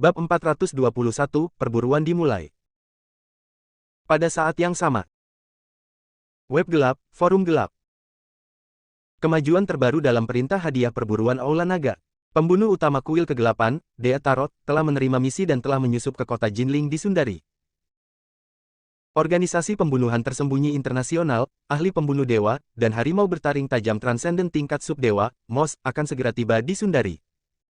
Bab 421, Perburuan dimulai. Pada saat yang sama. Web gelap, forum gelap. Kemajuan terbaru dalam perintah hadiah perburuan Aula Naga. Pembunuh utama kuil kegelapan, Dea Tarot, telah menerima misi dan telah menyusup ke kota Jinling di Sundari. Organisasi pembunuhan tersembunyi internasional, ahli pembunuh dewa, dan harimau bertaring tajam transenden tingkat subdewa, MOS, akan segera tiba di Sundari.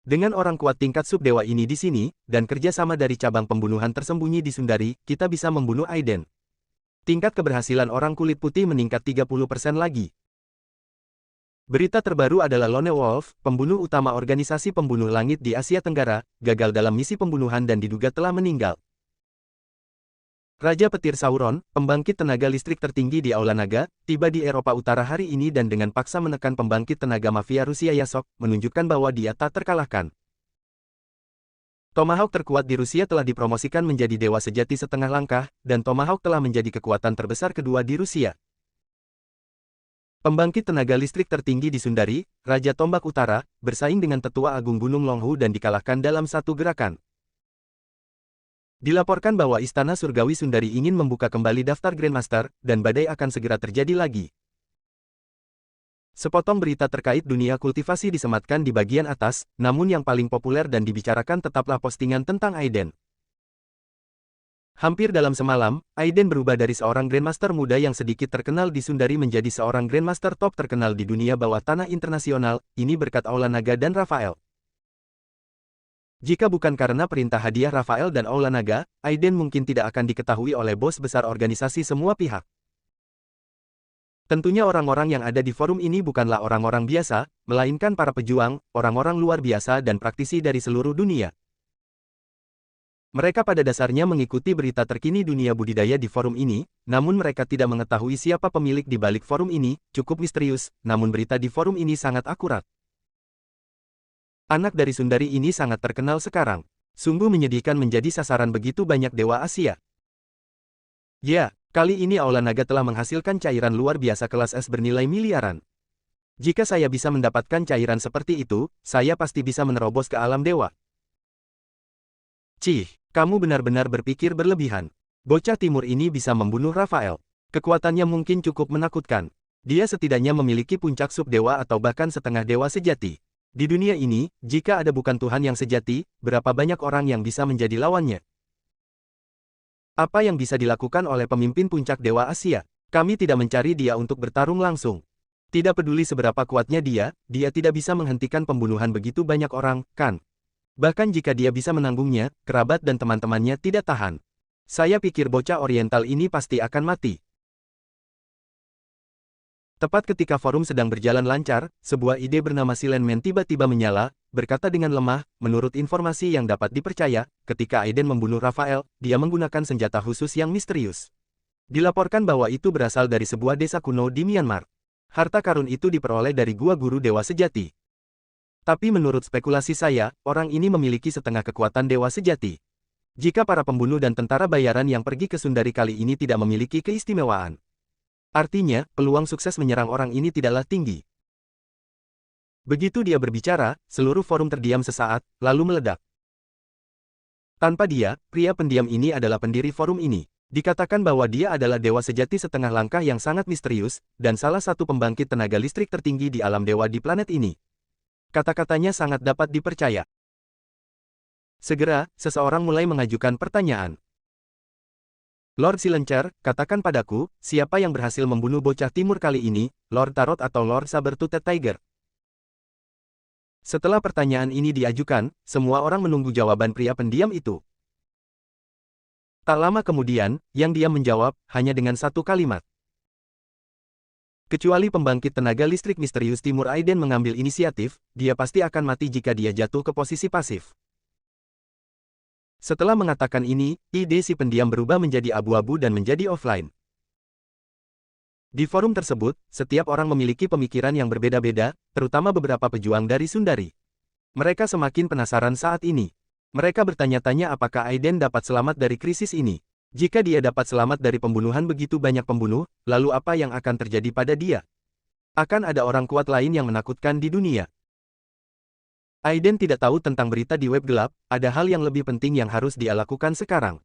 Dengan orang kuat tingkat subdewa ini di sini, dan kerjasama dari cabang pembunuhan tersembunyi di Sundari, kita bisa membunuh Aiden. Tingkat keberhasilan orang kulit putih meningkat 30% lagi. Berita terbaru adalah Lone Wolf, pembunuh utama organisasi pembunuh langit di Asia Tenggara, gagal dalam misi pembunuhan dan diduga telah meninggal. Raja Petir Sauron, pembangkit tenaga listrik tertinggi di Aula Naga, tiba di Eropa Utara hari ini dan dengan paksa menekan pembangkit tenaga mafia Rusia Yasok, menunjukkan bahwa dia tak terkalahkan. Tomahawk terkuat di Rusia telah dipromosikan menjadi dewa sejati setengah langkah, dan Tomahawk telah menjadi kekuatan terbesar kedua di Rusia. Pembangkit tenaga listrik tertinggi di Sundari, Raja Tombak Utara, bersaing dengan Tetua Agung Gunung Longhu dan dikalahkan dalam satu gerakan. Dilaporkan bahwa Istana Surgawi Sundari ingin membuka kembali daftar Grandmaster, dan badai akan segera terjadi lagi. Sepotong berita terkait dunia kultivasi disematkan di bagian atas, namun yang paling populer dan dibicarakan tetaplah postingan tentang Aiden. Hampir dalam semalam, Aiden berubah dari seorang Grandmaster muda yang sedikit terkenal di Sundari menjadi seorang Grandmaster top terkenal di dunia bawah tanah internasional, ini berkat Aula Naga dan Rafael. Jika bukan karena perintah hadiah Rafael dan Aula Naga, Aiden mungkin tidak akan diketahui oleh bos besar organisasi semua pihak. Tentunya orang-orang yang ada di forum ini bukanlah orang-orang biasa, melainkan para pejuang, orang-orang luar biasa dan praktisi dari seluruh dunia. Mereka pada dasarnya mengikuti berita terkini dunia budidaya di forum ini, namun mereka tidak mengetahui siapa pemilik di balik forum ini, cukup misterius, namun berita di forum ini sangat akurat. Anak dari Sundari ini sangat terkenal sekarang. Sungguh menyedihkan menjadi sasaran begitu banyak dewa Asia. Ya, kali ini Aula Naga telah menghasilkan cairan luar biasa kelas S bernilai miliaran. Jika saya bisa mendapatkan cairan seperti itu, saya pasti bisa menerobos ke alam dewa. Cih, kamu benar-benar berpikir berlebihan. Bocah timur ini bisa membunuh Rafael. Kekuatannya mungkin cukup menakutkan. Dia setidaknya memiliki puncak subdewa atau bahkan setengah dewa sejati. Di dunia ini, jika ada bukan Tuhan yang sejati, berapa banyak orang yang bisa menjadi lawannya? Apa yang bisa dilakukan oleh pemimpin puncak Dewa Asia? Kami tidak mencari dia untuk bertarung langsung. Tidak peduli seberapa kuatnya dia tidak bisa menghentikan pembunuhan begitu banyak orang, kan? Bahkan jika dia bisa menanggungnya, kerabat dan teman-temannya tidak tahan. Saya pikir bocah oriental ini pasti akan mati. Tepat ketika forum sedang berjalan lancar, sebuah ide bernama Silent Man tiba-tiba menyala, berkata dengan lemah, menurut informasi yang dapat dipercaya, ketika Aiden membunuh Rafael, dia menggunakan senjata khusus yang misterius. Dilaporkan bahwa itu berasal dari sebuah desa kuno di Myanmar. Harta karun itu diperoleh dari gua guru dewa sejati. Tapi menurut spekulasi saya, orang ini memiliki setengah kekuatan dewa sejati. Jika para pembunuh dan tentara bayaran yang pergi ke Sundari kali ini tidak memiliki keistimewaan, artinya, peluang sukses menyerang orang ini tidaklah tinggi. Begitu dia berbicara, seluruh forum terdiam sesaat, lalu meledak. Tanpa dia, pria pendiam ini adalah pendiri forum ini. Dikatakan bahwa dia adalah dewa sejati setengah langkah yang sangat misterius, dan salah satu pembangkit tenaga listrik tertinggi di alam dewa di planet ini. Kata-katanya sangat dapat dipercaya. Segera, seseorang mulai mengajukan pertanyaan. Lord Silencer, katakan padaku, siapa yang berhasil membunuh bocah timur kali ini, Lord Tarot atau Lord Saber-Toothed Tiger? Setelah pertanyaan ini diajukan, semua orang menunggu jawaban pria pendiam itu. Tak lama kemudian, yang diam menjawab, hanya dengan satu kalimat. Kecuali pembangkit tenaga listrik misterius timur Aiden mengambil inisiatif, dia pasti akan mati jika dia jatuh ke posisi pasif. Setelah mengatakan ini, ide si pendiam berubah menjadi abu-abu dan menjadi offline. Di forum tersebut, setiap orang memiliki pemikiran yang berbeda-beda, terutama beberapa pejuang dari Sundari. Mereka semakin penasaran saat ini. Mereka bertanya-tanya apakah Aiden dapat selamat dari krisis ini. Jika dia dapat selamat dari pembunuhan begitu banyak pembunuh, lalu apa yang akan terjadi pada dia? Akan ada orang kuat lain yang menakutkan di dunia. Aiden tidak tahu tentang berita di web gelap, ada hal yang lebih penting yang harus dia lakukan sekarang.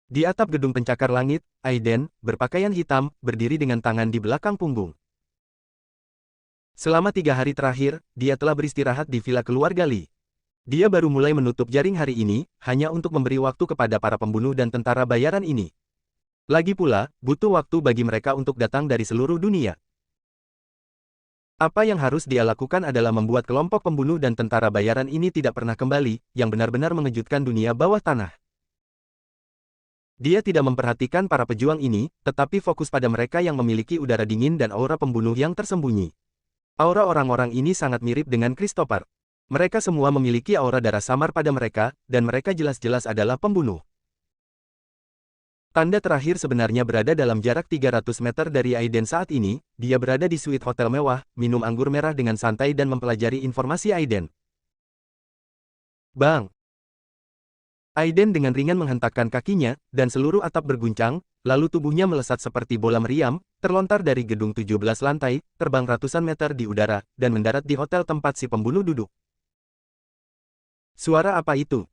Di atap gedung pencakar langit, Aiden, berpakaian hitam, berdiri dengan tangan di belakang punggung. Selama 3 hari terakhir, dia telah beristirahat di villa keluarga Lee. Dia baru mulai menutup jaring hari ini, hanya untuk memberi waktu kepada para pembunuh dan tentara bayaran ini. Lagi pula, butuh waktu bagi mereka untuk datang dari seluruh dunia. Apa yang harus dia lakukan adalah membuat kelompok pembunuh dan tentara bayaran ini tidak pernah kembali, yang benar-benar mengejutkan dunia bawah tanah. Dia tidak memperhatikan para pejuang ini, tetapi fokus pada mereka yang memiliki udara dingin dan aura pembunuh yang tersembunyi. Aura orang-orang ini sangat mirip dengan Christopher. Mereka semua memiliki aura darah samar pada mereka, dan mereka jelas-jelas adalah pembunuh. Tanda terakhir sebenarnya berada dalam jarak 300 meter dari Aiden saat ini, dia berada di suite hotel mewah, minum anggur merah dengan santai dan mempelajari informasi Aiden. Bang! Aiden dengan ringan menghentakkan kakinya, dan seluruh atap berguncang, lalu tubuhnya melesat seperti bola meriam, terlontar dari gedung 17 lantai, terbang ratusan meter di udara, dan mendarat di hotel tempat si pembunuh duduk. Suara apa itu?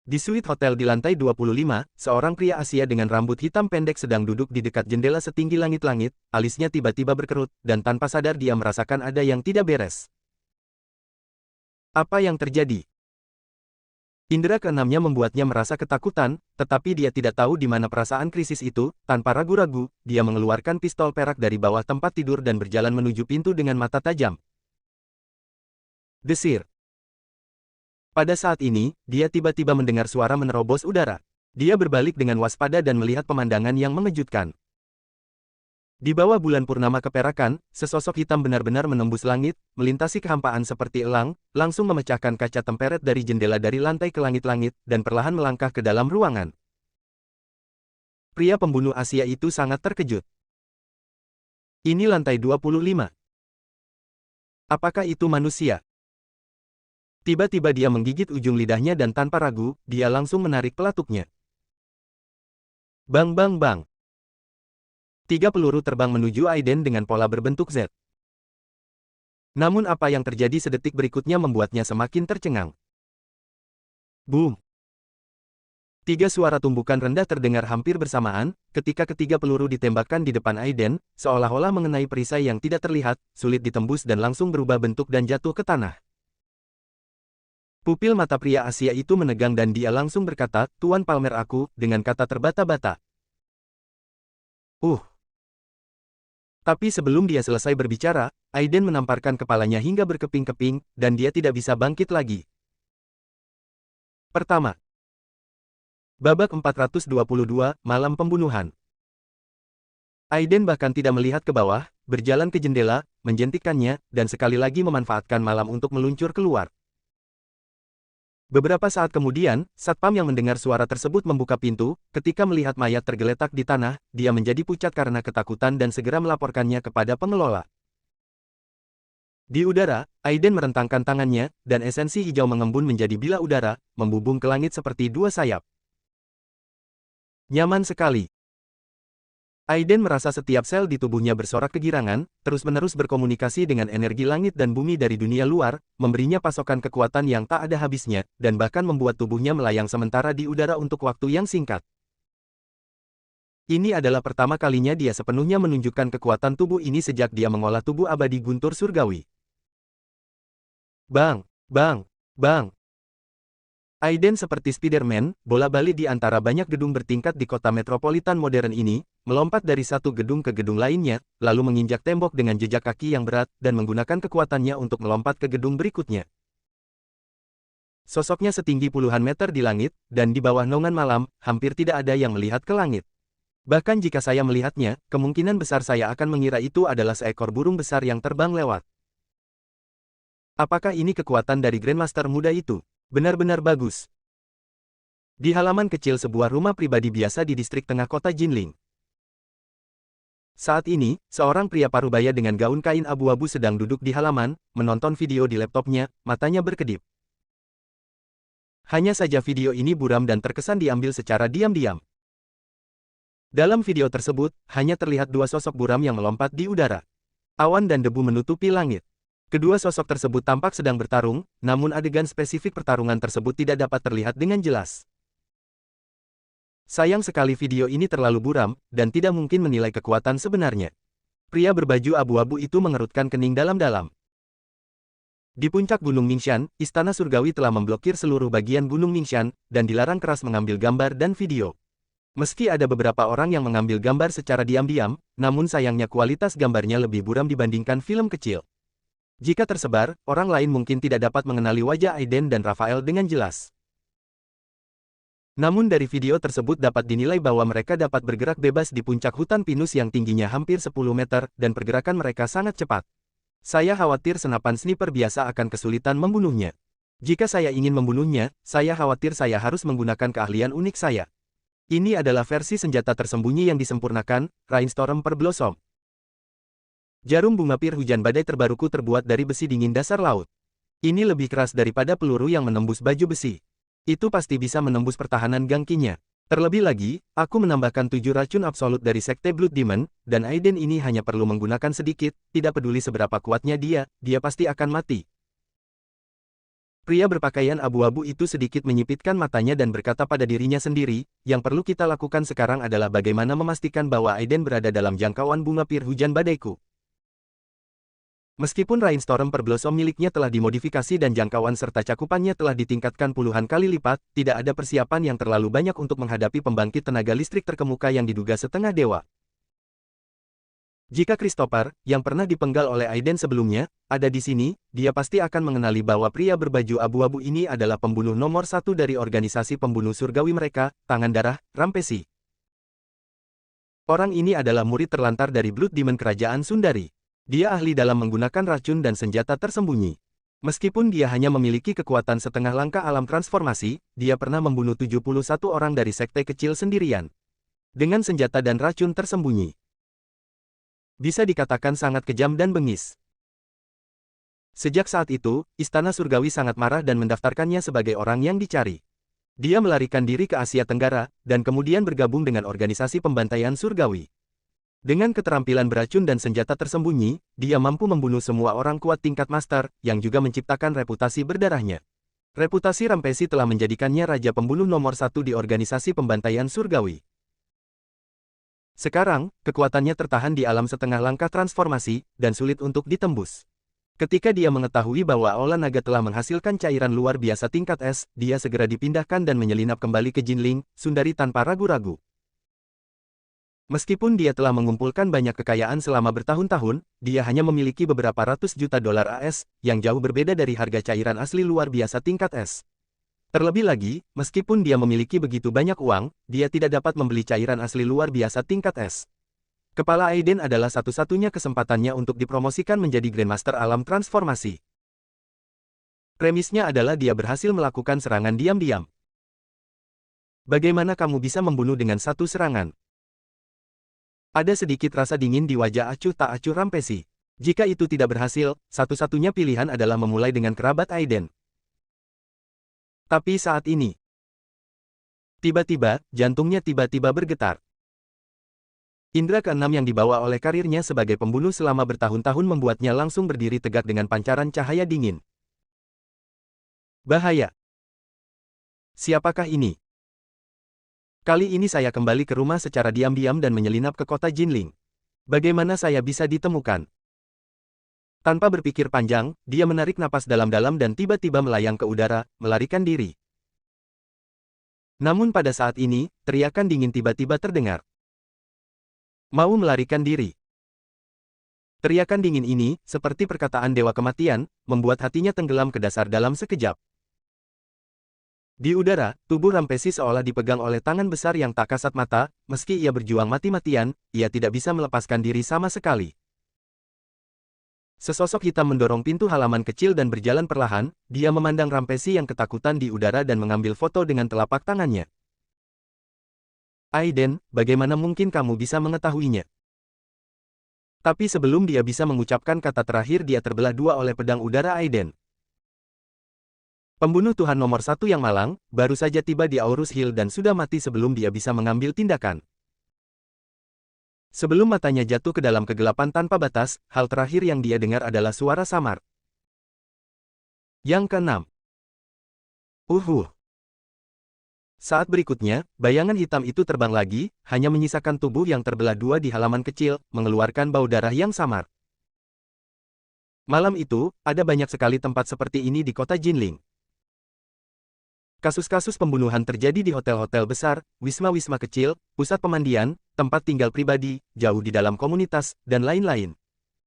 Di suite hotel di lantai 25, seorang pria Asia dengan rambut hitam pendek sedang duduk di dekat jendela setinggi langit-langit, alisnya tiba-tiba berkerut, dan tanpa sadar dia merasakan ada yang tidak beres. Apa yang terjadi? Indera keenamnya membuatnya merasa ketakutan, tetapi dia tidak tahu di mana perasaan krisis itu. Tanpa ragu-ragu, dia mengeluarkan pistol perak dari bawah tempat tidur dan berjalan menuju pintu dengan mata tajam. Desir. Pada saat ini, dia tiba-tiba mendengar suara menerobos udara. Dia berbalik dengan waspada dan melihat pemandangan yang mengejutkan. Di bawah bulan purnama keperakan, sesosok hitam benar-benar menembus langit, melintasi kehampaan seperti elang, langsung memecahkan kaca temperet dari jendela dari lantai ke langit-langit, dan perlahan melangkah ke dalam ruangan. Pria pembunuh Asia itu sangat terkejut. Ini lantai 25. Apakah itu manusia? Tiba-tiba dia menggigit ujung lidahnya dan tanpa ragu, dia langsung menarik pelatuknya. Bang bang bang. 3 peluru terbang menuju Aiden dengan pola berbentuk Z. Namun apa yang terjadi sedetik berikutnya membuatnya semakin tercengang. Boom. 3 suara tumbukan rendah terdengar hampir bersamaan, ketika ketiga peluru ditembakkan di depan Aiden, seolah-olah mengenai perisai yang tidak terlihat, sulit ditembus dan langsung berubah bentuk dan jatuh ke tanah. Pupil mata pria Asia itu menegang dan dia langsung berkata, "Tuan Palmer aku," dengan kata terbata-bata. Tapi sebelum dia selesai berbicara, Aiden menamparkan kepalanya hingga berkeping-keping, dan dia tidak bisa bangkit lagi. Pertama. Babak 422, Malam Pembunuhan. Aiden bahkan tidak melihat ke bawah, berjalan ke jendela, menjentikkannya, dan sekali lagi memanfaatkan malam untuk meluncur keluar. Beberapa saat kemudian, satpam yang mendengar suara tersebut membuka pintu. Ketika melihat mayat tergeletak di tanah, dia menjadi pucat karena ketakutan dan segera melaporkannya kepada pengelola. Di udara, Aiden merentangkan tangannya, dan esensi hijau mengembun menjadi bilah udara, membubung ke langit seperti 2 sayap. Nyaman sekali. Aiden merasa setiap sel di tubuhnya bersorak kegirangan, terus-menerus berkomunikasi dengan energi langit dan bumi dari dunia luar, memberinya pasokan kekuatan yang tak ada habisnya, dan bahkan membuat tubuhnya melayang sementara di udara untuk waktu yang singkat. Ini adalah pertama kalinya dia sepenuhnya menunjukkan kekuatan tubuh ini sejak dia mengolah tubuh abadi guntur surgawi. Bang, bang, bang. Aiden seperti Spider-Man, bola-balik di antara banyak gedung bertingkat di kota metropolitan modern ini, melompat dari satu gedung ke gedung lainnya, lalu menginjak tembok dengan jejak kaki yang berat, dan menggunakan kekuatannya untuk melompat ke gedung berikutnya. Sosoknya setinggi puluhan meter di langit, dan di bawah naungan malam, hampir tidak ada yang melihat ke langit. Bahkan jika saya melihatnya, kemungkinan besar saya akan mengira itu adalah seekor burung besar yang terbang lewat. Apakah ini kekuatan dari Grandmaster muda itu? Benar-benar bagus. Di halaman kecil sebuah rumah pribadi biasa di distrik tengah kota Jinling. Saat ini, seorang pria parubaya dengan gaun kain abu-abu sedang duduk di halaman, menonton video di laptopnya, matanya berkedip. Hanya saja video ini buram dan terkesan diambil secara diam-diam. Dalam video tersebut, hanya terlihat 2 sosok buram yang melompat di udara. Awan dan debu menutupi langit. Kedua sosok tersebut tampak sedang bertarung, namun adegan spesifik pertarungan tersebut tidak dapat terlihat dengan jelas. Sayang sekali video ini terlalu buram, dan tidak mungkin menilai kekuatan sebenarnya. Pria berbaju abu-abu itu mengerutkan kening dalam-dalam. Di puncak Gunung Mingshan, Istana Surgawi telah memblokir seluruh bagian Gunung Mingshan, dan dilarang keras mengambil gambar dan video. Meski ada beberapa orang yang mengambil gambar secara diam-diam, namun sayangnya kualitas gambarnya lebih buram dibandingkan film kecil. Jika tersebar, orang lain mungkin tidak dapat mengenali wajah Aiden dan Raphael dengan jelas. Namun dari video tersebut dapat dinilai bahwa mereka dapat bergerak bebas di puncak hutan pinus yang tingginya hampir 10 meter, dan pergerakan mereka sangat cepat. Saya khawatir senapan sniper biasa akan kesulitan membunuhnya. Jika saya ingin membunuhnya, saya khawatir saya harus menggunakan keahlian unik saya. Ini adalah versi senjata tersembunyi yang disempurnakan, Rainstorm Per Blossom. Jarum bunga pir hujan badai terbaruku terbuat dari besi dingin dasar laut. Ini lebih keras daripada peluru yang menembus baju besi. Itu pasti bisa menembus pertahanan gangkinya. Terlebih lagi, aku menambahkan 7 racun absolut dari Sekte Blood Demon, dan Aiden ini hanya perlu menggunakan sedikit, tidak peduli seberapa kuatnya dia pasti akan mati. Pria berpakaian abu-abu itu sedikit menyipitkan matanya dan berkata pada dirinya sendiri, yang perlu kita lakukan sekarang adalah bagaimana memastikan bahwa Aiden berada dalam jangkauan bunga pir hujan badaiku. Meskipun Rainstorm Per Blossom miliknya telah dimodifikasi dan jangkauan serta cakupannya telah ditingkatkan puluhan kali lipat, tidak ada persiapan yang terlalu banyak untuk menghadapi pembangkit tenaga listrik terkemuka yang diduga setengah dewa. Jika Christopher, yang pernah dipenggal oleh Aiden sebelumnya, ada di sini, dia pasti akan mengenali bahwa pria berbaju abu-abu ini adalah pembunuh nomor 1 dari organisasi pembunuh surgawi mereka, Tangan Darah, Rampesi. Orang ini adalah murid terlantar dari Blood Demon Kerajaan Sundari. Dia ahli dalam menggunakan racun dan senjata tersembunyi. Meskipun dia hanya memiliki kekuatan setengah langkah alam transformasi, dia pernah membunuh 71 orang dari sekte kecil sendirian. Dengan senjata dan racun tersembunyi. Bisa dikatakan sangat kejam dan bengis. Sejak saat itu, Istana Surgawi sangat marah dan mendaftarkannya sebagai orang yang dicari. Dia melarikan diri ke Asia Tenggara, dan kemudian bergabung dengan organisasi pembantaian surgawi. Dengan keterampilan beracun dan senjata tersembunyi, dia mampu membunuh semua orang kuat tingkat master, yang juga menciptakan reputasi berdarahnya. Reputasi Rampesi telah menjadikannya raja pembunuh nomor 1 di organisasi pembantaian surgawi. Sekarang, kekuatannya tertahan di alam setengah langkah transformasi, dan sulit untuk ditembus. Ketika dia mengetahui bahwa aula naga telah menghasilkan cairan luar biasa tingkat es, dia segera dipindahkan dan menyelinap kembali ke Jinling, Sundari tanpa ragu-ragu. Meskipun dia telah mengumpulkan banyak kekayaan selama bertahun-tahun, dia hanya memiliki beberapa ratus juta dolar AS, yang jauh berbeda dari harga cairan asli luar biasa tingkat es. Terlebih lagi, meskipun dia memiliki begitu banyak uang, dia tidak dapat membeli cairan asli luar biasa tingkat es. Kepala Aiden adalah satu-satunya kesempatannya untuk dipromosikan menjadi Grandmaster Alam Transformasi. Premisnya adalah dia berhasil melakukan serangan diam-diam. Bagaimana kamu bisa membunuh dengan satu serangan? Ada sedikit rasa dingin di wajah acuh tak acuh Rampesi. Jika itu tidak berhasil, satu-satunya pilihan adalah memulai dengan kerabat Aiden. Tapi saat ini, tiba-tiba, jantungnya tiba-tiba bergetar. Indra keenam yang dibawa oleh karirnya sebagai pembunuh selama bertahun-tahun membuatnya langsung berdiri tegak dengan pancaran cahaya dingin. Bahaya. Siapakah ini? Kali ini saya kembali ke rumah secara diam-diam dan menyelinap ke kota Jinling. Bagaimana saya bisa ditemukan? Tanpa berpikir panjang, dia menarik napas dalam-dalam dan tiba-tiba melayang ke udara, melarikan diri. Namun pada saat ini, teriakan dingin tiba-tiba terdengar. Mau melarikan diri. Teriakan dingin ini, seperti perkataan dewa kematian, membuat hatinya tenggelam ke dasar dalam sekejap. Di udara, tubuh Rampesi seolah dipegang oleh tangan besar yang tak kasat mata, meski ia berjuang mati-matian, ia tidak bisa melepaskan diri sama sekali. Sesosok hitam mendorong pintu halaman kecil dan berjalan perlahan, dia memandang Rampesi yang ketakutan di udara dan mengambil foto dengan telapak tangannya. Aiden, bagaimana mungkin kamu bisa mengetahuinya? Tapi sebelum dia bisa mengucapkan kata terakhir dia terbelah dua oleh pedang udara Aiden. Pembunuh Tuhan nomor 1 yang malang, baru saja tiba di Aurus Hill dan sudah mati sebelum dia bisa mengambil tindakan. Sebelum matanya jatuh ke dalam kegelapan tanpa batas, hal terakhir yang dia dengar adalah suara samar. Yang keenam. Saat berikutnya, bayangan hitam itu terbang lagi, hanya menyisakan tubuh yang terbelah dua di halaman kecil, mengeluarkan bau darah yang samar. Malam itu, ada banyak sekali tempat seperti ini di kota Jinling. Kasus-kasus pembunuhan terjadi di hotel-hotel besar, wisma-wisma kecil, pusat pemandian, tempat tinggal pribadi, jauh di dalam komunitas, dan lain-lain.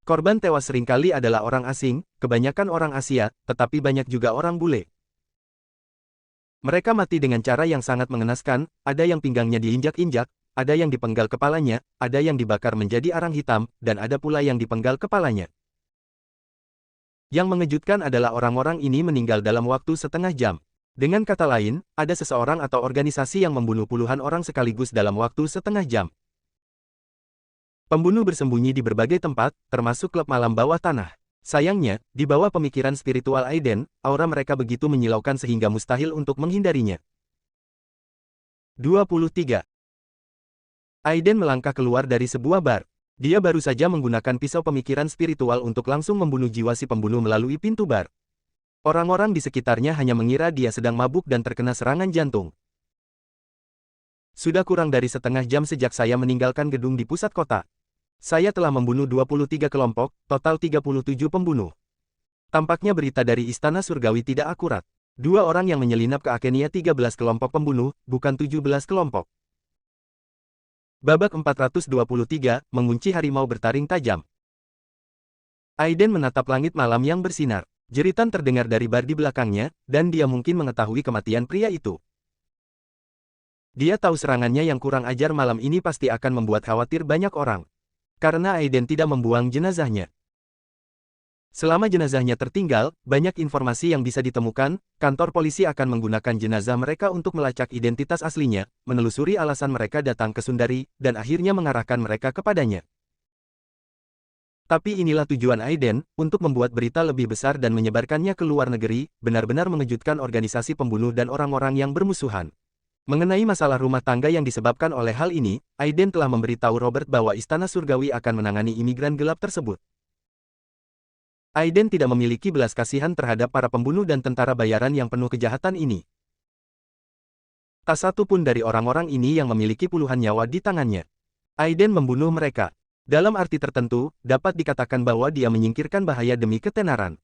Korban tewas seringkali adalah orang asing, kebanyakan orang Asia, tetapi banyak juga orang bule. Mereka mati dengan cara yang sangat mengenaskan, ada yang pinggangnya diinjak-injak, ada yang dipenggal kepalanya, ada yang dibakar menjadi arang hitam, dan ada pula yang dipenggal kepalanya. Yang mengejutkan adalah orang-orang ini meninggal dalam waktu setengah jam. Dengan kata lain, ada seseorang atau organisasi yang membunuh puluhan orang sekaligus dalam waktu setengah jam. Pembunuh bersembunyi di berbagai tempat, termasuk klub malam bawah tanah. Sayangnya, di bawah pemikiran spiritual Aiden, aura mereka begitu menyilaukan sehingga mustahil untuk menghindarinya. 23. Aiden melangkah keluar dari sebuah bar. Dia baru saja menggunakan pisau pemikiran spiritual untuk langsung membunuh jiwa si pembunuh melalui pintu bar. Orang-orang di sekitarnya hanya mengira dia sedang mabuk dan terkena serangan jantung. Sudah kurang dari setengah jam sejak saya meninggalkan gedung di pusat kota. Saya telah membunuh 23 kelompok, total 37 pembunuh. Tampaknya berita dari Istana Surgawi tidak akurat. 2 orang yang menyelinap ke Akenia 13 kelompok pembunuh, bukan 17 kelompok. Babak 423, mengunci harimau bertaring tajam. Aiden menatap langit malam yang bersinar. Jeritan terdengar dari bar di belakangnya, dan dia mungkin mengetahui kematian pria itu. Dia tahu serangannya yang kurang ajar malam ini pasti akan membuat khawatir banyak orang. Karena Aiden tidak membuang jenazahnya. Selama jenazahnya tertinggal, banyak informasi yang bisa ditemukan, kantor polisi akan menggunakan jenazah mereka untuk melacak identitas aslinya, menelusuri alasan mereka datang ke Sundari, dan akhirnya mengarahkan mereka kepadanya. Tapi inilah tujuan Aiden, untuk membuat berita lebih besar dan menyebarkannya ke luar negeri, benar-benar mengejutkan organisasi pembunuh dan orang-orang yang bermusuhan. Mengenai masalah rumah tangga yang disebabkan oleh hal ini, Aiden telah memberitahu Robert bahwa Istana Surgawi akan menangani imigran gelap tersebut. Aiden tidak memiliki belas kasihan terhadap para pembunuh dan tentara bayaran yang penuh kejahatan ini. Tak satu pun dari orang-orang ini yang memiliki puluhan nyawa di tangannya. Aiden membunuh mereka. Dalam arti tertentu, dapat dikatakan bahwa dia menyingkirkan bahaya demi ketenaran.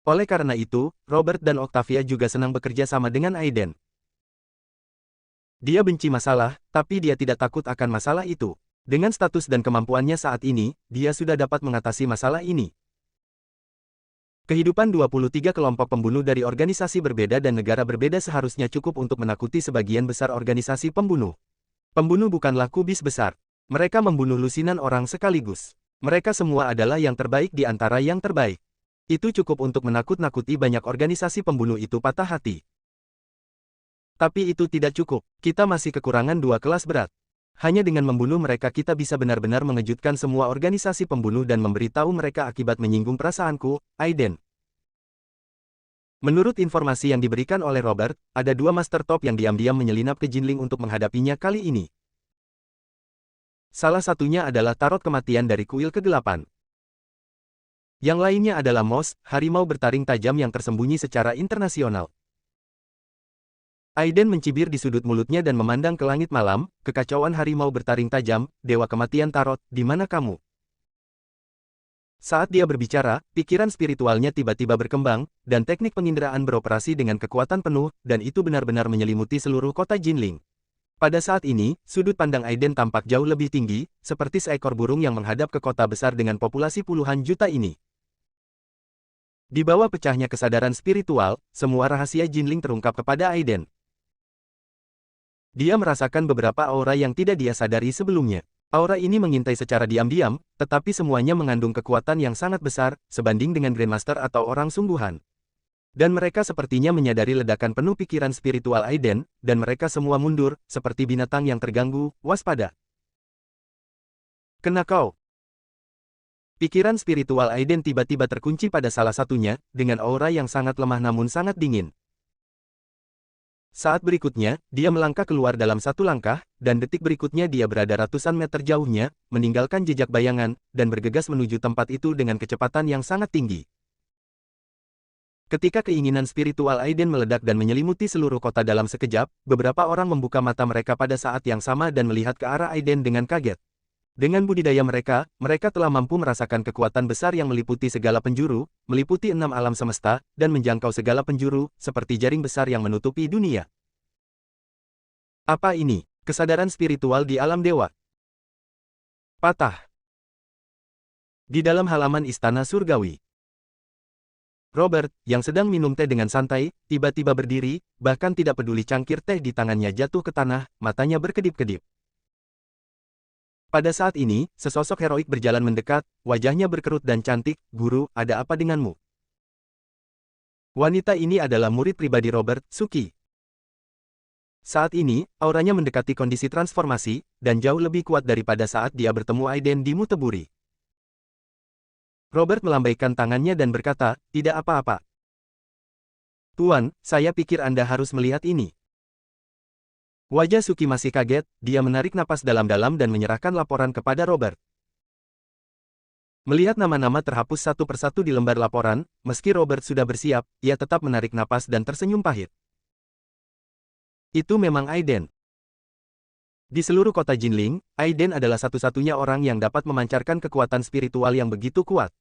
Oleh karena itu, Robert dan Octavia juga senang bekerja sama dengan Aiden. Dia benci masalah, tapi dia tidak takut akan masalah itu. Dengan status dan kemampuannya saat ini, dia sudah dapat mengatasi masalah ini. Kehidupan 23 kelompok pembunuh dari organisasi berbeda dan negara berbeda seharusnya cukup untuk menakuti sebagian besar organisasi pembunuh. Pembunuh bukanlah kubis besar. Mereka membunuh lusinan orang sekaligus. Mereka semua adalah yang terbaik di antara yang terbaik. Itu cukup untuk menakut-nakuti banyak organisasi pembunuh itu patah hati. Tapi itu tidak cukup, kita masih kekurangan 2 kelas berat. Hanya dengan membunuh mereka kita bisa benar-benar mengejutkan semua organisasi pembunuh dan memberitahu mereka akibat menyinggung perasaanku, Aiden. Menurut informasi yang diberikan oleh Robert, ada 2 master top yang diam-diam menyelinap ke Jinling untuk menghadapinya kali ini. Salah satunya adalah tarot kematian dari kuil kegelapan. Yang lainnya adalah Moss, harimau bertaring tajam yang tersembunyi secara internasional. Aiden mencibir di sudut mulutnya dan memandang ke langit malam, kekacauan harimau bertaring tajam, dewa kematian tarot, di mana kamu? Saat dia berbicara, pikiran spiritualnya tiba-tiba berkembang, dan teknik penginderaan beroperasi dengan kekuatan penuh, dan itu benar-benar menyelimuti seluruh kota Jinling. Pada saat ini, sudut pandang Aiden tampak jauh lebih tinggi, seperti seekor burung yang menghadap ke kota besar dengan populasi puluhan juta ini. Di bawah pecahnya kesadaran spiritual, semua rahasia Jinling terungkap kepada Aiden. Dia merasakan beberapa aura yang tidak dia sadari sebelumnya. Aura ini mengintai secara diam-diam, tetapi semuanya mengandung kekuatan yang sangat besar, sebanding dengan Grandmaster atau orang sungguhan. Dan mereka sepertinya menyadari ledakan penuh pikiran spiritual Aiden, dan mereka semua mundur, seperti binatang yang terganggu, waspada. Kena kau. Pikiran spiritual Aiden tiba-tiba terkunci pada salah satunya, dengan aura yang sangat lemah namun sangat dingin. Saat berikutnya, dia melangkah keluar dalam 1 langkah, dan detik berikutnya dia berada ratusan meter jauhnya, meninggalkan jejak bayangan, dan bergegas menuju tempat itu dengan kecepatan yang sangat tinggi. Ketika keinginan spiritual Aiden meledak dan menyelimuti seluruh kota dalam sekejap, beberapa orang membuka mata mereka pada saat yang sama dan melihat ke arah Aiden dengan kaget. Dengan budidaya mereka, mereka telah mampu merasakan kekuatan besar yang meliputi segala penjuru, meliputi 6 alam semesta, dan menjangkau segala penjuru, seperti jaring besar yang menutupi dunia. Apa ini? Kesadaran spiritual di alam dewa. Patah. Di dalam halaman istana surgawi. Robert, yang sedang minum teh dengan santai, tiba-tiba berdiri, bahkan tidak peduli cangkir teh di tangannya jatuh ke tanah, matanya berkedip-kedip. Pada saat ini, sesosok heroik berjalan mendekat, wajahnya berkerut dan cantik. "Guru, ada apa denganmu?" Wanita ini adalah murid pribadi Robert, Suki. Saat ini, auranya mendekati kondisi transformasi, dan jauh lebih kuat daripada saat dia bertemu Aiden di Muteburi. Robert melambaikan tangannya dan berkata, "Tidak apa-apa. Tuan, saya pikir Anda harus melihat ini." Wajah Suki masih kaget, dia menarik napas dalam-dalam dan menyerahkan laporan kepada Robert. Melihat nama-nama terhapus satu persatu di lembar laporan, meski Robert sudah bersiap, ia tetap menarik napas dan tersenyum pahit. Itu memang Aiden. Di seluruh kota Jinling, Aiden adalah satu-satunya orang yang dapat memancarkan kekuatan spiritual yang begitu kuat.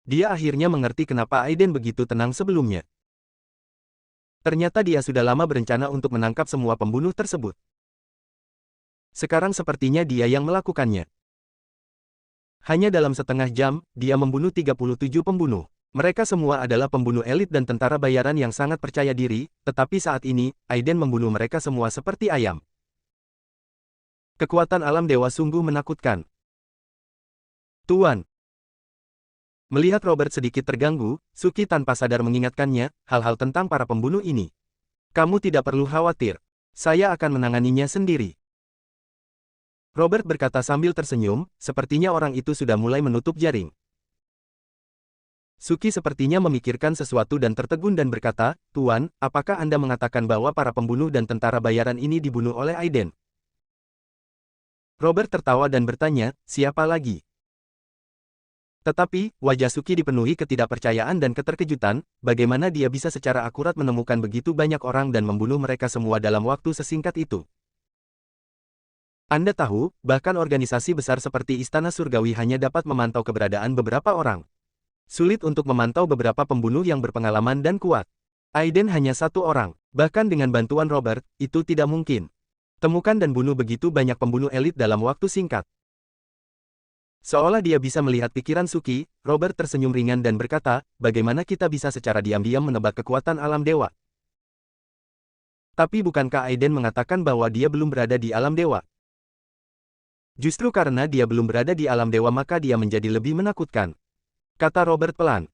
Dia akhirnya mengerti kenapa Aiden begitu tenang sebelumnya. Ternyata dia sudah lama berencana untuk menangkap semua pembunuh tersebut. Sekarang sepertinya dia yang melakukannya. Hanya dalam setengah jam, dia membunuh 37 pembunuh. Mereka semua adalah pembunuh elit dan tentara bayaran yang sangat percaya diri, tetapi saat ini, Aiden membunuh mereka semua seperti ayam. Kekuatan alam dewa sungguh menakutkan. Tuan. Melihat Robert sedikit terganggu, Suki tanpa sadar mengingatkannya, hal-hal tentang para pembunuh ini. "Kamu tidak perlu khawatir. Saya akan menanganinya sendiri." Robert berkata sambil tersenyum, sepertinya orang itu sudah mulai menutup jaring. Suki sepertinya memikirkan sesuatu dan tertegun dan berkata, "Tuan, apakah Anda mengatakan bahwa para pembunuh dan tentara bayaran ini dibunuh oleh Aiden?" Robert tertawa dan bertanya, "Siapa lagi?" Tetapi, wajah Suki dipenuhi ketidakpercayaan dan keterkejutan, bagaimana dia bisa secara akurat menemukan begitu banyak orang dan membunuh mereka semua dalam waktu sesingkat itu. Anda tahu, bahkan organisasi besar seperti Istana Surgawi hanya dapat memantau keberadaan beberapa orang. Sulit untuk memantau beberapa pembunuh yang berpengalaman dan kuat. Aiden hanya satu orang. Bahkan dengan bantuan Robert, itu tidak mungkin. Temukan dan bunuh begitu banyak pembunuh elit dalam waktu singkat. Seolah dia bisa melihat pikiran Suki, Robert tersenyum ringan dan berkata, "Bagaimana kita bisa secara diam-diam menebak kekuatan alam dewa?" Tapi bukankah Aiden mengatakan bahwa dia belum berada di alam dewa? Justru karena dia belum berada di alam dewa maka dia menjadi lebih menakutkan. Kata Robert pelan.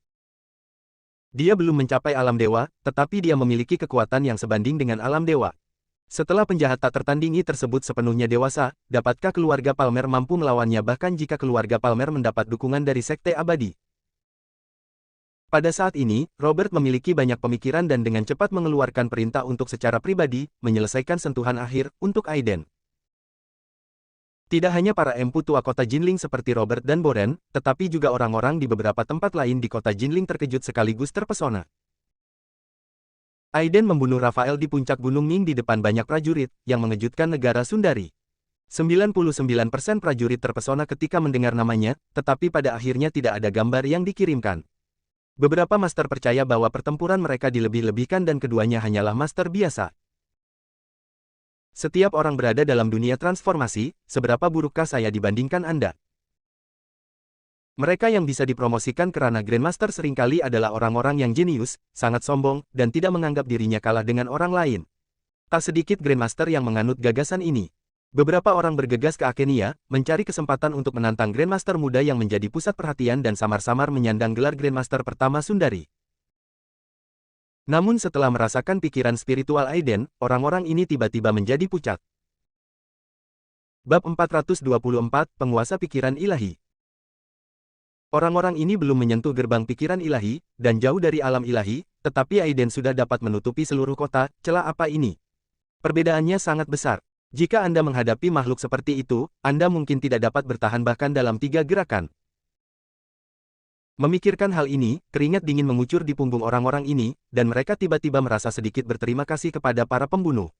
Dia belum mencapai alam dewa, tetapi dia memiliki kekuatan yang sebanding dengan alam dewa. Setelah penjahat tak tertandingi tersebut sepenuhnya dewasa, dapatkah keluarga Palmer mampu melawannya bahkan jika keluarga Palmer mendapat dukungan dari Sekte Abadi? Pada saat ini, Robert memiliki banyak pemikiran dan dengan cepat mengeluarkan perintah untuk secara pribadi, menyelesaikan sentuhan akhir, untuk Aiden. Tidak hanya para empu tua kota Jinling seperti Robert dan Boren, tetapi juga orang-orang di beberapa tempat lain di kota Jinling terkejut sekaligus terpesona. Aiden membunuh Rafael di puncak Gunung Ming di depan banyak prajurit, yang mengejutkan negara Sundari. 99% prajurit terpesona ketika mendengar namanya, tetapi pada akhirnya tidak ada gambar yang dikirimkan. Beberapa master percaya bahwa pertempuran mereka dilebih-lebihkan dan keduanya hanyalah master biasa. Setiap orang berada dalam dunia transformasi, seberapa burukkah saya dibandingkan Anda? Mereka yang bisa dipromosikan kerana Grandmaster seringkali adalah orang-orang yang jenius, sangat sombong, dan tidak menganggap dirinya kalah dengan orang lain. Tak sedikit Grandmaster yang menganut gagasan ini. Beberapa orang bergegas ke Akenia, mencari kesempatan untuk menantang Grandmaster muda yang menjadi pusat perhatian dan samar-samar menyandang gelar Grandmaster pertama Sundari. Namun setelah merasakan pikiran spiritual Aiden, orang-orang ini tiba-tiba menjadi pucat. Bab 424, Penguasa Pikiran Ilahi. Orang-orang ini belum menyentuh gerbang pikiran ilahi, dan jauh dari alam ilahi, tetapi Aiden sudah dapat menutupi seluruh kota. Celah apa ini? Perbedaannya sangat besar. Jika Anda menghadapi makhluk seperti itu, Anda mungkin tidak dapat bertahan bahkan dalam 3 gerakan. Memikirkan hal ini, keringat dingin mengucur di punggung orang-orang ini, dan mereka tiba-tiba merasa sedikit berterima kasih kepada para pembunuh.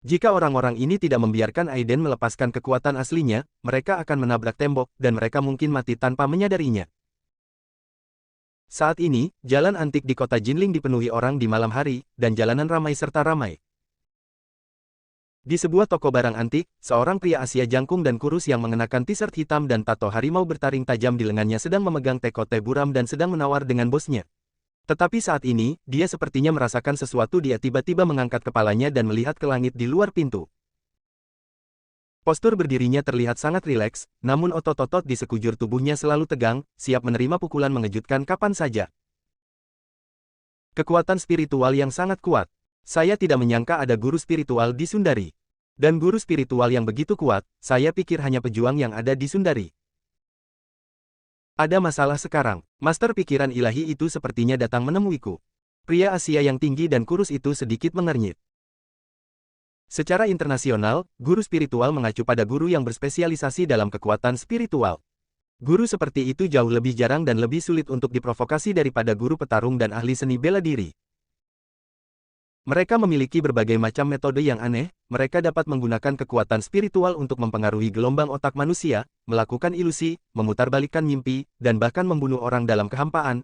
Jika orang-orang ini tidak membiarkan Aiden melepaskan kekuatan aslinya, mereka akan menabrak tembok, dan mereka mungkin mati tanpa menyadarinya. Saat ini, jalan antik di kota Jinling dipenuhi orang di malam hari, dan jalanan ramai serta ramai. Di sebuah toko barang antik, seorang pria Asia jangkung dan kurus yang mengenakan t-shirt hitam dan tato harimau bertaring tajam di lengannya sedang memegang teko-teh buram dan sedang menawar dengan bosnya. Tetapi saat ini, dia sepertinya merasakan sesuatu. Dia tiba-tiba mengangkat kepalanya dan melihat ke langit di luar pintu. Postur berdirinya terlihat sangat rileks, namun otot-otot di sekujur tubuhnya selalu tegang, siap menerima pukulan mengejutkan kapan saja. Kekuatan spiritual yang sangat kuat. Saya tidak menyangka ada guru spiritual di Sundari. Dan guru spiritual yang begitu kuat, saya pikir hanya pejuang yang ada di Sundari. Ada masalah sekarang. Master pikiran ilahi itu sepertinya datang menemuiku. Pria Asia yang tinggi dan kurus itu sedikit mengernyit. Secara internasional, guru spiritual mengacu pada guru yang berspesialisasi dalam kekuatan spiritual. Guru seperti itu jauh lebih jarang dan lebih sulit untuk diprovokasi daripada guru petarung dan ahli seni bela diri. Mereka memiliki berbagai macam metode yang aneh. Mereka dapat menggunakan kekuatan spiritual untuk mempengaruhi gelombang otak manusia, melakukan ilusi, memutarbalikkan mimpi, dan bahkan membunuh orang dalam kehampaan.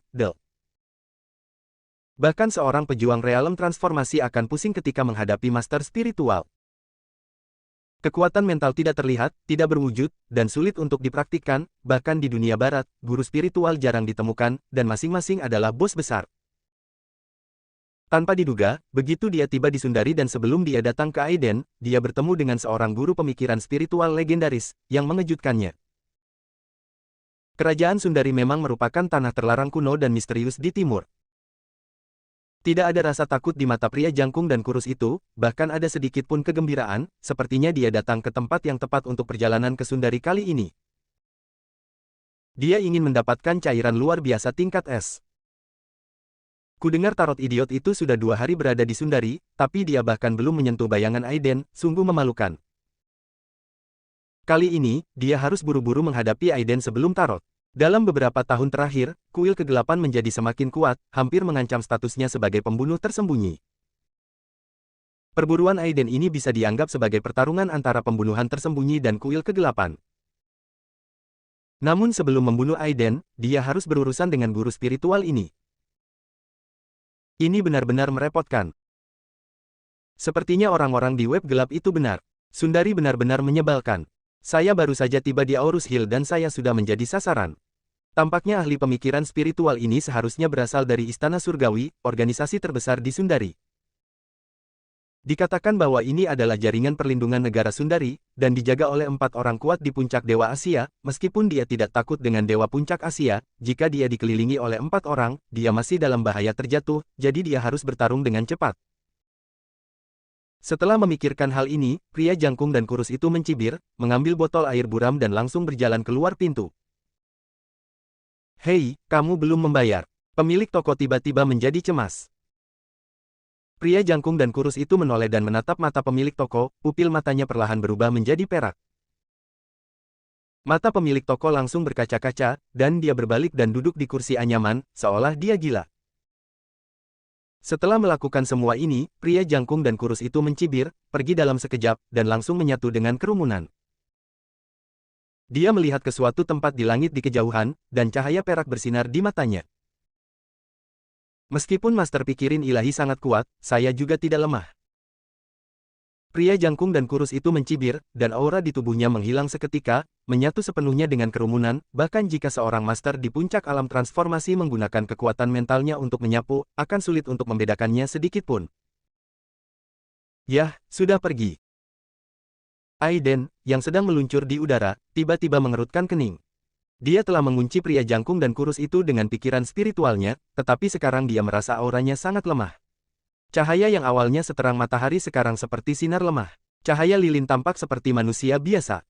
Bahkan seorang pejuang realem transformasi akan pusing ketika menghadapi master spiritual. Kekuatan mental tidak terlihat, tidak berwujud, dan sulit untuk dipraktikkan. Bahkan di dunia barat, guru spiritual jarang ditemukan, dan masing-masing adalah bos besar. Tanpa diduga, begitu dia tiba di Sundari dan sebelum dia datang ke Aiden, dia bertemu dengan seorang guru pemikiran spiritual legendaris, yang mengejutkannya. Kerajaan Sundari memang merupakan tanah terlarang kuno dan misterius di timur. Tidak ada rasa takut di mata pria jangkung dan kurus itu, bahkan ada sedikit pun kegembiraan, sepertinya dia datang ke tempat yang tepat untuk perjalanan ke Sundari kali ini. Dia ingin mendapatkan cairan luar biasa tingkat S. Kudengar tarot idiot itu sudah 2 hari berada di Sundari, tapi dia bahkan belum menyentuh bayangan Aiden, sungguh memalukan. Kali ini, dia harus buru-buru menghadapi Aiden sebelum tarot. Dalam beberapa tahun terakhir, kuil kegelapan menjadi semakin kuat, hampir mengancam statusnya sebagai pembunuh tersembunyi. Perburuan Aiden ini bisa dianggap sebagai pertarungan antara pembunuhan tersembunyi dan kuil kegelapan. Namun sebelum membunuh Aiden, dia harus berurusan dengan guru spiritual ini. Ini benar-benar merepotkan. Sepertinya orang-orang di web gelap itu benar. Sundari benar-benar menyebalkan. Saya baru saja tiba di Aurus Hill dan saya sudah menjadi sasaran. Tampaknya ahli pemikiran spiritual ini seharusnya berasal dari Istana Surgawi, organisasi terbesar di Sundari. Dikatakan bahwa ini adalah jaringan perlindungan negara Sundari, dan dijaga oleh 4 orang kuat di puncak Dewa Asia. Meskipun dia tidak takut dengan Dewa Puncak Asia, jika dia dikelilingi oleh 4 orang, dia masih dalam bahaya terjatuh, jadi dia harus bertarung dengan cepat. Setelah memikirkan hal ini, pria jangkung dan kurus itu mencibir, mengambil botol air buram dan langsung berjalan keluar pintu. Hei, kamu belum membayar. Pemilik toko tiba-tiba menjadi cemas. Pria jangkung dan kurus itu menoleh dan menatap mata pemilik toko, pupil matanya perlahan berubah menjadi perak. Mata pemilik toko langsung berkaca-kaca, dan dia berbalik dan duduk di kursi anyaman, seolah dia gila. Setelah melakukan semua ini, pria jangkung dan kurus itu mencibir, pergi dalam sekejap, dan langsung menyatu dengan kerumunan. Dia melihat ke suatu tempat di langit di kejauhan, dan cahaya perak bersinar di matanya. Meskipun master pikirin ilahi sangat kuat, saya juga tidak lemah. Pria jangkung dan kurus itu mencibir, dan aura di tubuhnya menghilang seketika, menyatu sepenuhnya dengan kerumunan. Bahkan jika seorang master di puncak alam transformasi menggunakan kekuatan mentalnya untuk menyapu, akan sulit untuk membedakannya sedikit pun. Yah, sudah pergi. Aiden, yang sedang meluncur di udara, tiba-tiba mengerutkan kening. Dia telah mengunci pria jangkung dan kurus itu dengan pikiran spiritualnya, tetapi sekarang dia merasa auranya sangat lemah. Cahaya yang awalnya seterang matahari sekarang seperti sinar lemah. Cahaya lilin tampak seperti manusia biasa.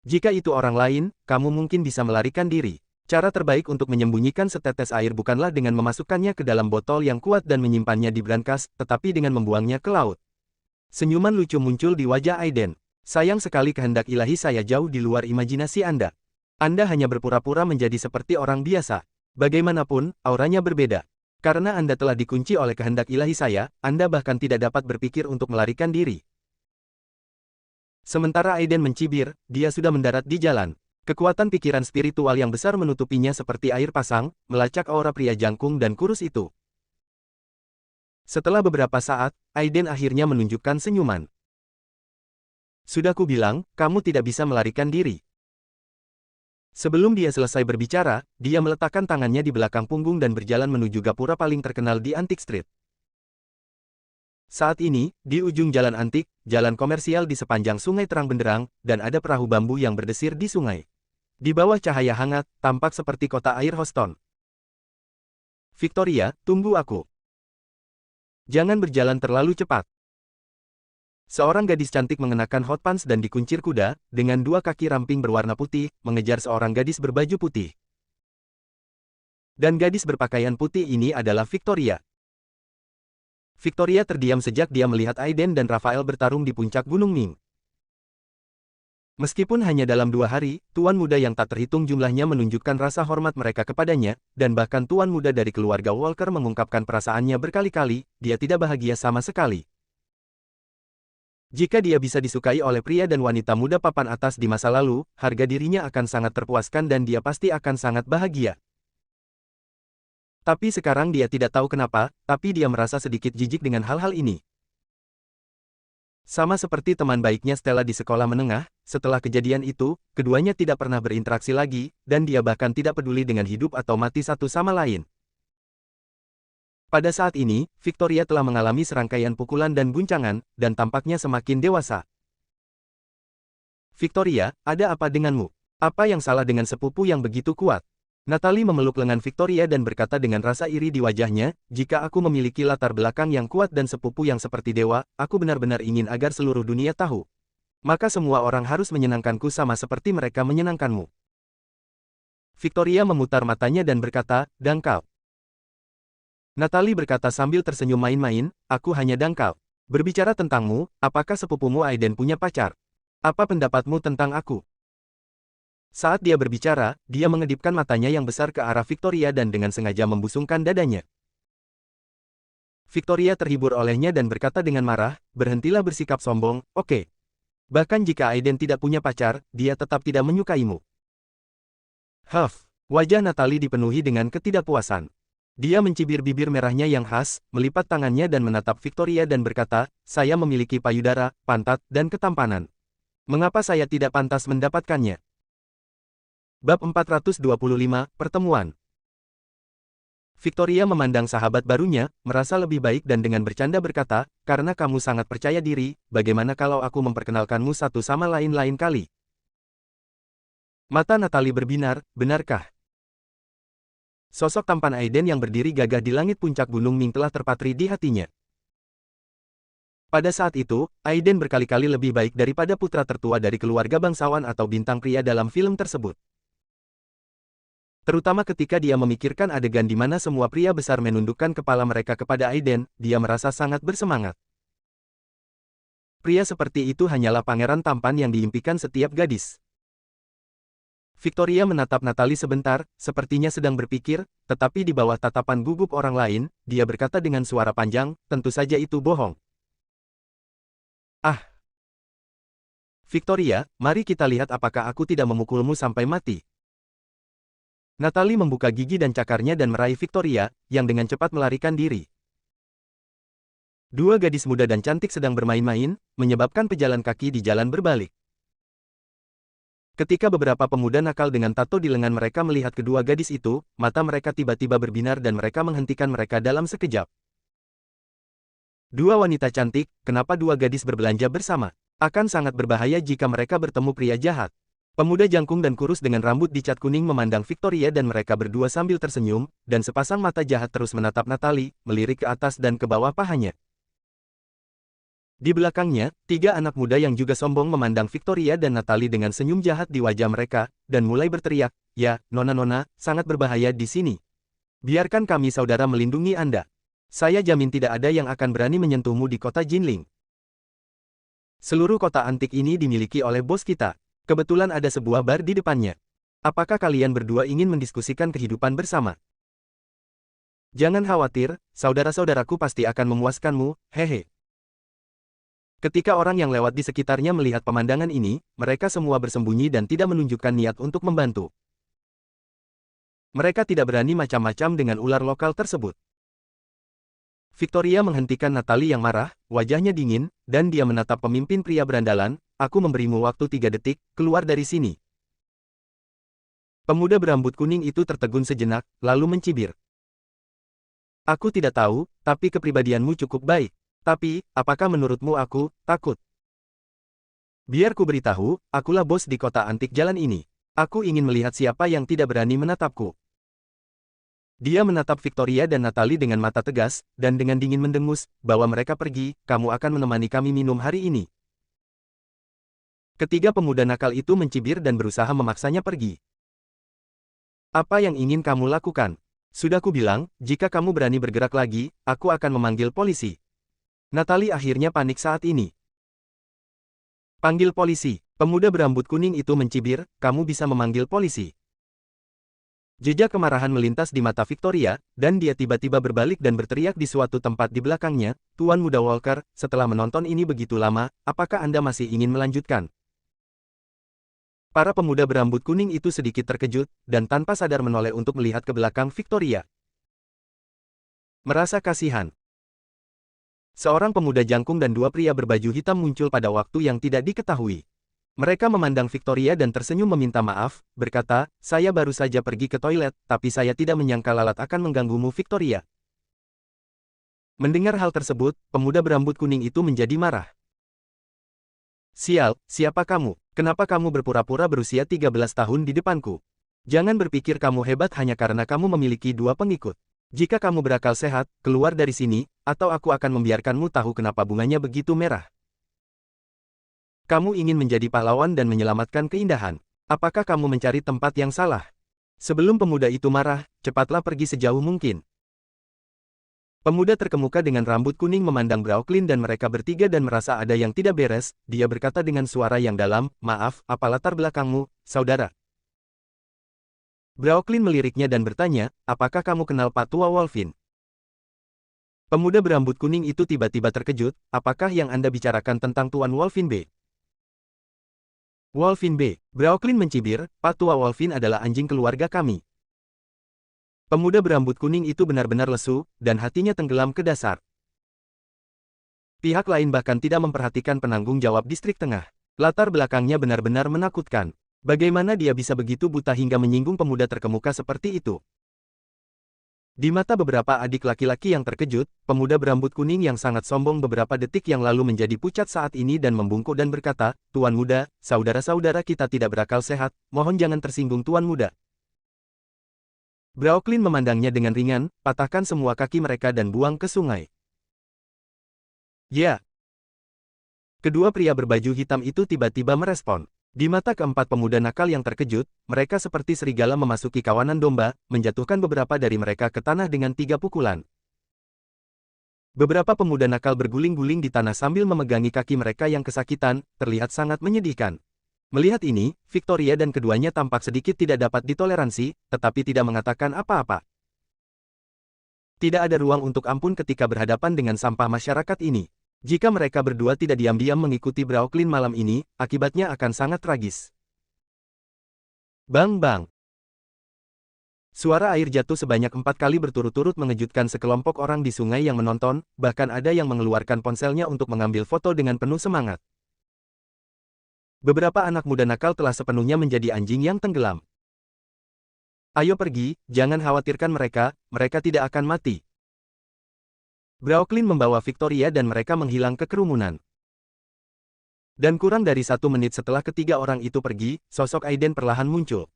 Jika itu orang lain, kamu mungkin bisa melarikan diri. Cara terbaik untuk menyembunyikan setetes air bukanlah dengan memasukkannya ke dalam botol yang kuat dan menyimpannya di brankas, tetapi dengan membuangnya ke laut. Senyuman lucu muncul di wajah Aiden. Sayang sekali kehendak ilahi saya jauh di luar imajinasi Anda. Anda hanya berpura-pura menjadi seperti orang biasa. Bagaimanapun, auranya berbeda. Karena Anda telah dikunci oleh kehendak ilahi saya, Anda bahkan tidak dapat berpikir untuk melarikan diri. Sementara Aiden mencibir, dia sudah mendarat di jalan. Kekuatan pikiran spiritual yang besar menutupinya seperti air pasang, melacak aura pria jangkung dan kurus itu. Setelah beberapa saat, Aiden akhirnya menunjukkan senyuman. Sudah ku bilang, kamu tidak bisa melarikan diri. Sebelum dia selesai berbicara, dia meletakkan tangannya di belakang punggung dan berjalan menuju gapura paling terkenal di Antique Street. Saat ini, di ujung jalan antik, jalan komersial di sepanjang sungai terang benderang, dan ada perahu bambu yang berdesir di sungai. Di bawah cahaya hangat, tampak seperti kota air Houston. Victoria, tunggu aku. Jangan berjalan terlalu cepat. Seorang gadis cantik mengenakan hot pants dan dikuncir kuda, dengan dua kaki ramping berwarna putih, mengejar seorang gadis berbaju putih. Dan gadis berpakaian putih ini adalah Victoria. Victoria terdiam sejak dia melihat Aiden dan Raphael bertarung di puncak Gunung Ming. Meskipun hanya dalam 2 hari, tuan muda yang tak terhitung jumlahnya menunjukkan rasa hormat mereka kepadanya, dan bahkan tuan muda dari keluarga Walker mengungkapkan perasaannya berkali-kali, dia tidak bahagia sama sekali. Jika dia bisa disukai oleh pria dan wanita muda papan atas di masa lalu, harga dirinya akan sangat terpuaskan dan dia pasti akan sangat bahagia. Tapi sekarang dia tidak tahu kenapa, tapi dia merasa sedikit jijik dengan hal-hal ini. Sama seperti teman baiknya Stella di sekolah menengah, setelah kejadian itu, keduanya tidak pernah berinteraksi lagi, dan dia bahkan tidak peduli dengan hidup atau mati satu sama lain. Pada saat ini, Victoria telah mengalami serangkaian pukulan dan guncangan, dan tampaknya semakin dewasa. Victoria, ada apa denganmu? Apa yang salah dengan sepupu yang begitu kuat? Natalie memeluk lengan Victoria dan berkata dengan rasa iri di wajahnya, jika aku memiliki latar belakang yang kuat dan sepupu yang seperti dewa, aku benar-benar ingin agar seluruh dunia tahu. Maka semua orang harus menyenangkanku sama seperti mereka menyenangkanmu. Victoria memutar matanya dan berkata, dangkal. Natalie berkata sambil tersenyum main-main, aku hanya dangkal. Berbicara tentangmu, apakah sepupumu Aiden punya pacar? Apa pendapatmu tentang aku? Saat dia berbicara, dia mengedipkan matanya yang besar ke arah Victoria dan dengan sengaja membusungkan dadanya. Victoria terhibur olehnya dan berkata dengan marah, berhentilah bersikap sombong, oke. Bahkan jika Aiden tidak punya pacar, dia tetap tidak menyukaimu. Huff, wajah Natalie dipenuhi dengan ketidakpuasan. Dia mencibir bibir merahnya yang khas, melipat tangannya dan menatap Victoria dan berkata, saya memiliki payudara, pantat, dan ketampanan. Mengapa saya tidak pantas mendapatkannya? Bab 425, Pertemuan. Victoria memandang sahabat barunya, merasa lebih baik dan dengan bercanda berkata, karena kamu sangat percaya diri, bagaimana kalau aku memperkenalkanmu satu sama lain kali? Mata Natalie berbinar, benarkah? Sosok tampan Aiden yang berdiri gagah di langit puncak Gunung Ming telah terpatri di hatinya. Pada saat itu, Aiden berkali-kali lebih baik daripada putra tertua dari keluarga bangsawan atau bintang pria dalam film tersebut. Terutama ketika dia memikirkan adegan di mana semua pria besar menundukkan kepala mereka kepada Aiden, dia merasa sangat bersemangat. Pria seperti itu hanyalah pangeran tampan yang diimpikan setiap gadis. Victoria menatap Natalie sebentar, sepertinya sedang berpikir, tetapi di bawah tatapan gugup orang lain, dia berkata dengan suara panjang, tentu saja itu bohong. Ah! Victoria, mari kita lihat apakah aku tidak memukulmu sampai mati. Natalie membuka gigi dan cakarnya dan meraih Victoria, yang dengan cepat melarikan diri. Dua gadis muda dan cantik sedang bermain-main, menyebabkan pejalan kaki di jalan berbalik. Ketika beberapa pemuda nakal dengan tato di lengan mereka melihat kedua gadis itu, mata mereka tiba-tiba berbinar dan mereka menghentikan mereka dalam sekejap. Dua wanita cantik, kenapa dua gadis berbelanja bersama? Akan sangat berbahaya jika mereka bertemu pria jahat. Pemuda jangkung dan kurus dengan rambut dicat kuning memandang Victoria dan mereka berdua sambil tersenyum, dan sepasang mata jahat terus menatap Natalie, melirik ke atas dan ke bawah pahanya. Di belakangnya, tiga anak muda yang juga sombong memandang Victoria dan Natalie dengan senyum jahat di wajah mereka, dan mulai berteriak, ya, nona-nona, sangat berbahaya di sini. Biarkan kami saudara melindungi Anda. Saya jamin tidak ada yang akan berani menyentuhmu di kota Jinling. Seluruh kota antik ini dimiliki oleh bos kita. Kebetulan ada sebuah bar di depannya. Apakah kalian berdua ingin mendiskusikan kehidupan bersama? Jangan khawatir, saudara-saudaraku pasti akan memuaskanmu, hehe. Ketika orang yang lewat di sekitarnya melihat pemandangan ini, mereka semua bersembunyi dan tidak menunjukkan niat untuk membantu. Mereka tidak berani macam-macam dengan ular lokal tersebut. Victoria menghentikan Natalie yang marah, wajahnya dingin, dan dia menatap pemimpin pria berandalan. Aku memberimu waktu 3 detik, keluar dari sini. Pemuda berambut kuning itu tertegun sejenak, lalu mencibir. Aku tidak tahu, tapi kepribadianmu cukup baik. Tapi, apakah menurutmu aku takut? Biar ku beritahu, akulah bos di kota antik jalan ini. Aku ingin melihat siapa yang tidak berani menatapku. Dia menatap Victoria dan Natalie dengan mata tegas, dan dengan dingin mendengus, bawa mereka pergi, kamu akan menemani kami minum hari ini. Ketiga pemuda nakal itu mencibir dan berusaha memaksanya pergi. Apa yang ingin kamu lakukan? Sudah ku bilang, jika kamu berani bergerak lagi, aku akan memanggil polisi. Natalie akhirnya panik saat ini. Panggil polisi. Pemuda berambut kuning itu mencibir, kamu bisa memanggil polisi. Jejak kemarahan melintas di mata Victoria, dan dia tiba-tiba berbalik dan berteriak di suatu tempat di belakangnya, Tuan Muda Walker, setelah menonton ini begitu lama, apakah Anda masih ingin melanjutkan? Para pemuda berambut kuning itu sedikit terkejut, dan tanpa sadar menoleh untuk melihat ke belakang Victoria. Merasa kasihan. Seorang pemuda jangkung dan dua pria berbaju hitam muncul pada waktu yang tidak diketahui. Mereka memandang Victoria dan tersenyum meminta maaf, berkata, saya baru saja pergi ke toilet, tapi saya tidak menyangka lalat akan mengganggumu Victoria. Mendengar hal tersebut, pemuda berambut kuning itu menjadi marah. Sial, siapa kamu? Kenapa kamu berpura-pura berusia 13 tahun di depanku? Jangan berpikir kamu hebat hanya karena kamu memiliki 2 pengikut. Jika kamu berakal sehat, keluar dari sini, atau aku akan membiarkanmu tahu kenapa bunganya begitu merah. Kamu ingin menjadi pahlawan dan menyelamatkan keindahan. Apakah kamu mencari tempat yang salah? Sebelum pemuda itu marah, cepatlah pergi sejauh mungkin. Pemuda terkemuka dengan rambut kuning memandang Brooklyn dan mereka bertiga dan merasa ada yang tidak beres, dia berkata dengan suara yang dalam, maaf, apa latar belakangmu, saudara? Brooklyn meliriknya dan bertanya, apakah kamu kenal Pak Tua Wolfin? Pemuda berambut kuning itu tiba-tiba terkejut, apakah yang Anda bicarakan tentang Tuan Wolfin B? Wolfin B. Brooklyn mencibir, Pak Tua Wolfin adalah anjing keluarga kami. Pemuda berambut kuning itu benar-benar lesu, dan hatinya tenggelam ke dasar. Pihak lain bahkan tidak memperhatikan penanggung jawab distrik tengah. Latar belakangnya benar-benar menakutkan. Bagaimana dia bisa begitu buta hingga menyinggung pemuda terkemuka seperti itu? Di mata beberapa adik laki-laki yang terkejut, pemuda berambut kuning yang sangat sombong beberapa detik yang lalu menjadi pucat saat ini dan membungkuk dan berkata, Tuan Muda, saudara-saudara kita tidak berakal sehat, mohon jangan tersinggung Tuan Muda. Brooklyn memandangnya dengan ringan, patahkan semua kaki mereka dan buang ke sungai. Ya. Kedua pria berbaju hitam itu tiba-tiba merespon. Di mata keempat pemuda nakal yang terkejut, mereka seperti serigala memasuki kawanan domba, menjatuhkan beberapa dari mereka ke tanah dengan 3 pukulan. Beberapa pemuda nakal berguling-guling di tanah sambil memegangi kaki mereka yang kesakitan, terlihat sangat menyedihkan. Melihat ini, Victoria dan keduanya tampak sedikit tidak dapat ditoleransi, tetapi tidak mengatakan apa-apa. Tidak ada ruang untuk ampun ketika berhadapan dengan sampah masyarakat ini. Jika mereka berdua tidak diam-diam mengikuti Brooklyn malam ini, akibatnya akan sangat tragis. Bang-bang. Suara air jatuh sebanyak 4 kali berturut-turut mengejutkan sekelompok orang di sungai yang menonton, bahkan ada yang mengeluarkan ponselnya untuk mengambil foto dengan penuh semangat. Beberapa anak muda nakal telah sepenuhnya menjadi anjing yang tenggelam. Ayo pergi, jangan khawatirkan mereka, mereka tidak akan mati. Brooklyn membawa Victoria dan mereka menghilang ke kerumunan. Dan kurang dari 1 menit setelah ketiga orang itu pergi, sosok Aiden perlahan muncul.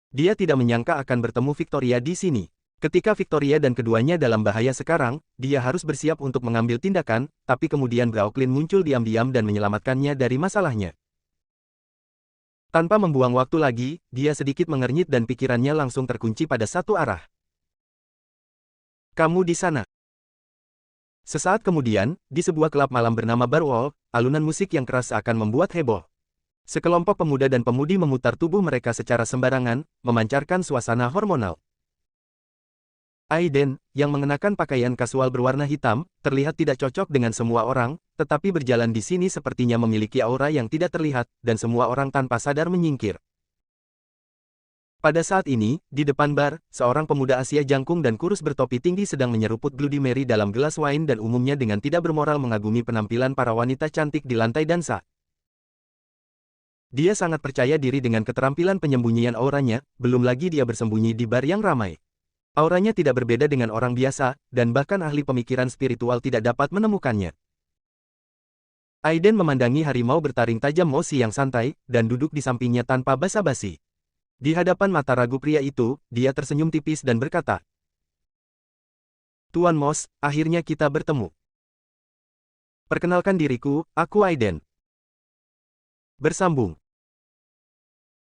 Dia tidak menyangka akan bertemu Victoria di sini. Ketika Victoria dan keduanya dalam bahaya sekarang, dia harus bersiap untuk mengambil tindakan, tapi kemudian Brooklyn muncul diam-diam dan menyelamatkannya dari masalahnya. Tanpa membuang waktu lagi, dia sedikit mengernyit dan pikirannya langsung terkunci pada satu arah. Kamu di sana. Sesaat kemudian, di sebuah klub malam bernama Bar Wolf, alunan musik yang keras akan membuat heboh. Sekelompok pemuda dan pemudi memutar tubuh mereka secara sembarangan, memancarkan suasana hormonal. Aiden, yang mengenakan pakaian kasual berwarna hitam, terlihat tidak cocok dengan semua orang, tetapi berjalan di sini sepertinya memiliki aura yang tidak terlihat, dan semua orang tanpa sadar menyingkir. Pada saat ini, di depan bar, seorang pemuda Asia jangkung dan kurus bertopi tinggi sedang menyeruput Bloody Mary dalam gelas wine dan umumnya dengan tidak bermoral mengagumi penampilan para wanita cantik di lantai dansa. Dia sangat percaya diri dengan keterampilan penyembunyian auranya, belum lagi dia bersembunyi di bar yang ramai. Auranya tidak berbeda dengan orang biasa, dan bahkan ahli pemikiran spiritual tidak dapat menemukannya. Aiden memandangi harimau bertaring tajam Mosi yang santai, dan duduk di sampingnya tanpa basa-basi. Di hadapan mata ragu pria itu, dia tersenyum tipis dan berkata, "Tuan Moss, akhirnya kita bertemu. Perkenalkan diriku, aku Aiden." Bersambung.